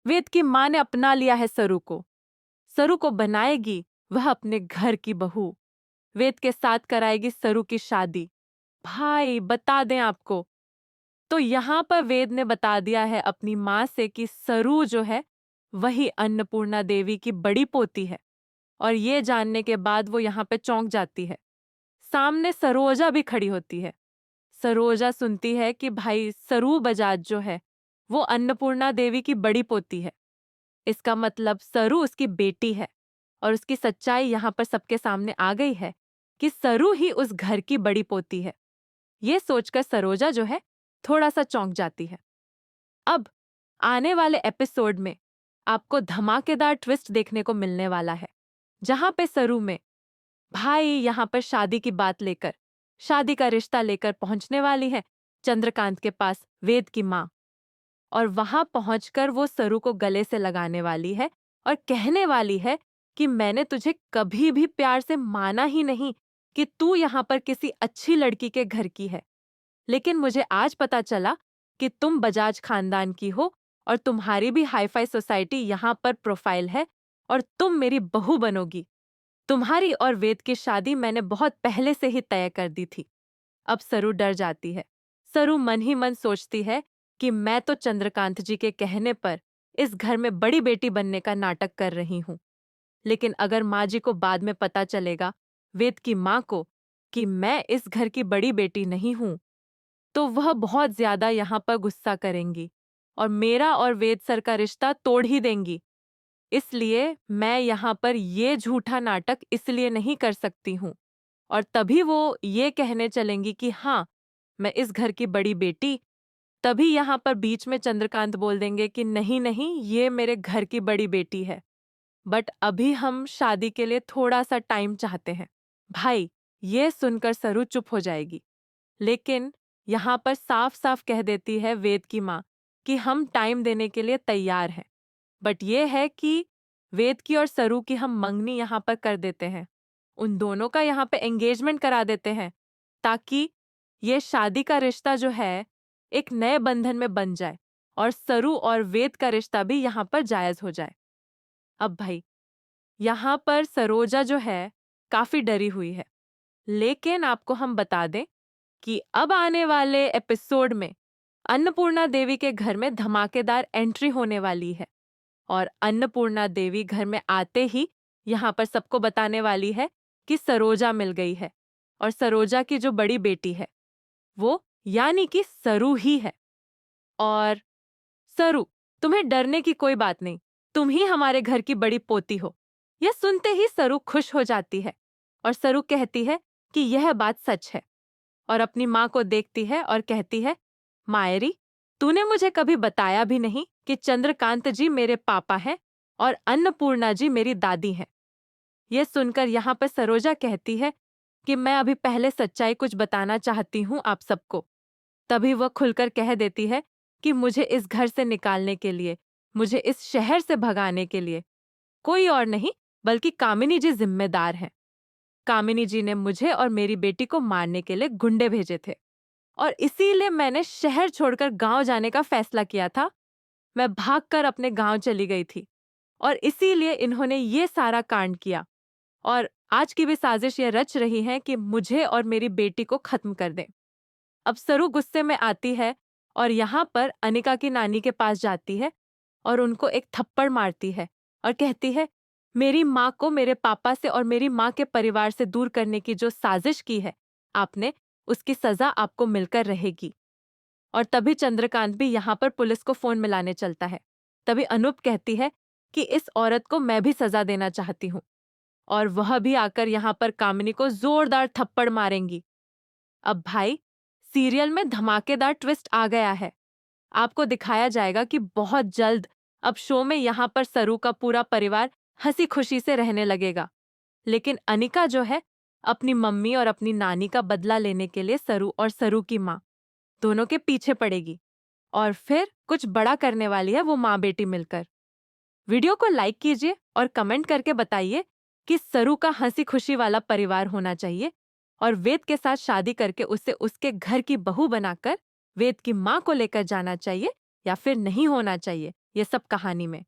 वेद की माँ ने अपना लिया है सरू को। सरू को बनाएगी वह अपने घर की बहू। वेद के साथ कराएगी सरू की शादी। भाई बता दें आपको, तो यहाँ पर वेद ने बता दिया है अपनी माँ से कि सरू जो है वही अन्नपूर्णा देवी की बड़ी पोती है। और ये जानने के बाद वो यहाँ पे चौंक जाती है। सामने सरोजा भी खड़ी होती है। सरोजा सुनती है कि भाई सरू बजाज जो है वो अन्नपूर्णा देवी की बड़ी पोती है। इसका मतलब सरू उसकी बेटी है। और उसकी सच्चाई यहाँ पर सबके सामने आ गई है कि सरू ही उस घर की बड़ी पोती है। ये सोचकर सरोजा जो है थोड़ा सा चौंक जाती है। अब आने वाले एपिसोड में आपको धमाकेदार ट्विस्ट देखने को मिलने वाला है, जहां पे सरू में भाई यहाँ पर शादी की बात लेकर, शादी का रिश्ता लेकर पहुंचने वाली है चंद्रकांत के पास वेद की माँ। और वहां पहुंचकर वो सरू को गले से लगाने वाली है और कहने वाली है कि मैंने तुझे कभी भी प्यार से माना ही नहीं कि तू यहाँ पर किसी अच्छी लड़की के घर की है। लेकिन मुझे आज पता चला कि तुम बजाज खानदान की हो और तुम्हारी भी हाईफाई सोसाइटी यहाँ पर प्रोफाइल है और तुम मेरी बहू बनोगी। तुम्हारी और वेद की शादी मैंने बहुत पहले से ही तय कर दी थी। अब सरू डर जाती है। सरू मन ही मन सोचती है कि मैं तो चंद्रकांत जी के कहने पर इस घर में बड़ी बेटी बनने का नाटक कर रही हूँ। लेकिन अगर माँ जी को बाद में पता चलेगा, वेद की माँ को, कि मैं इस घर की बड़ी बेटी नहीं हूँ, तो वह बहुत ज्यादा यहाँ पर गुस्सा करेंगी और मेरा और वेद सर का रिश्ता तोड़ ही देंगी। इसलिए मैं यहाँ पर ये झूठा नाटक इसलिए नहीं कर सकती हूँ। और तभी वो ये कहने चलेंगी कि हाँ, मैं इस घर की बड़ी बेटी। तभी यहाँ पर बीच में चंद्रकांत बोल देंगे कि नहीं नहीं, ये मेरे घर की बड़ी बेटी है। बट अभी हम शादी के लिए थोड़ा सा टाइम चाहते हैं। भाई ये सुनकर सरू चुप हो जाएगी। लेकिन यहाँ पर साफ साफ कह देती है वेद की माँ कि हम टाइम देने के लिए तैयार हैं। बट ये है कि वेद की और सरू की हम मंगनी यहाँ पर कर देते हैं। उन दोनों का यहाँ पे एंगेजमेंट करा देते हैं ताकि ये शादी का रिश्ता जो है एक नए बंधन में बन जाए और सरू और वेद का रिश्ता भी यहाँ पर जायज हो जाए। अब भाई यहाँ पर सरोजा जो है काफी डरी हुई है। लेकिन आपको हम बता दें कि अब आने वाले एपिसोड में अन्नपूर्णा देवी के घर में धमाकेदार एंट्री होने वाली है। और अन्नपूर्णा देवी घर में आते ही यहाँ पर सबको बताने वाली है कि सरोजा मिल गई है और सरोजा की जो बड़ी बेटी है वो यानी कि सरू ही है। और सरू, तुम्हें डरने की कोई बात नहीं, तुम ही हमारे घर की बड़ी पोती हो। यह सुनते ही सरू खुश हो जाती है और सरू कहती है कि यह बात सच है और अपनी माँ को देखती है और कहती है, मायरी, तूने मुझे कभी बताया भी नहीं कि चंद्रकांत जी मेरे पापा हैं और अन्नपूर्णा जी मेरी दादी हैं। यह सुनकर यहाँ पर सरोजा कहती है कि मैं अभी पहले सच्चाई कुछ बताना चाहती हूँ आप सबको। तभी वह खुलकर कह देती है कि मुझे इस घर से निकालने के लिए, मुझे इस शहर से भगाने के लिए कोई और नहीं बल्कि कामिनी जी जिम्मेदार हैं। कामिनी जी ने मुझे और मेरी बेटी को मारने के लिए गुंडे भेजे थे और इसीलिए मैंने शहर छोड़कर गांव जाने का फैसला किया था। मैं भागकर अपने गांव चली गई थी और इसीलिए इन्होंने ये सारा कांड किया और आज की भी साजिश ये रच रही है कि मुझे और मेरी बेटी को खत्म कर दें। अब सरू गुस्से में आती है और यहाँ पर अनिका की नानी के पास जाती है और उनको एक थप्पड़ मारती है और कहती है, मेरी माँ को मेरे पापा से और मेरी माँ के परिवार से दूर करने की जो साजिश की है आपने, उसकी सजा आपको मिलकर रहेगी। और तभी चंद्रकांत भी यहाँ पर पुलिस को फोन मिलाने चलता है। तभी अनूप कहती है कि इस औरत को मैं भी सजा देना चाहती हूँ और वह भी आकर यहाँ पर कामिनी को जोरदार थप्पड़ मारेंगी। अब भाई सीरियल में धमाकेदार ट्विस्ट आ गया है। आपको दिखाया जाएगा कि बहुत जल्द अब शो में यहाँ पर सरू का पूरा परिवार हंसी खुशी से रहने लगेगा। लेकिन अनिका जो है अपनी मम्मी और अपनी नानी का बदला लेने के लिए सरू और सरू की माँ दोनों के पीछे पड़ेगी और फिर कुछ बड़ा करने वाली है वो माँ बेटी मिलकर। वीडियो को लाइक कीजिए और कमेंट करके बताइए कि सरू का हंसी खुशी वाला परिवार होना चाहिए और वेद के साथ शादी करके उसे उसके घर की बहू बनाकर वेद की माँ को लेकर जाना चाहिए या फिर नहीं होना चाहिए। ये सब कहानी में।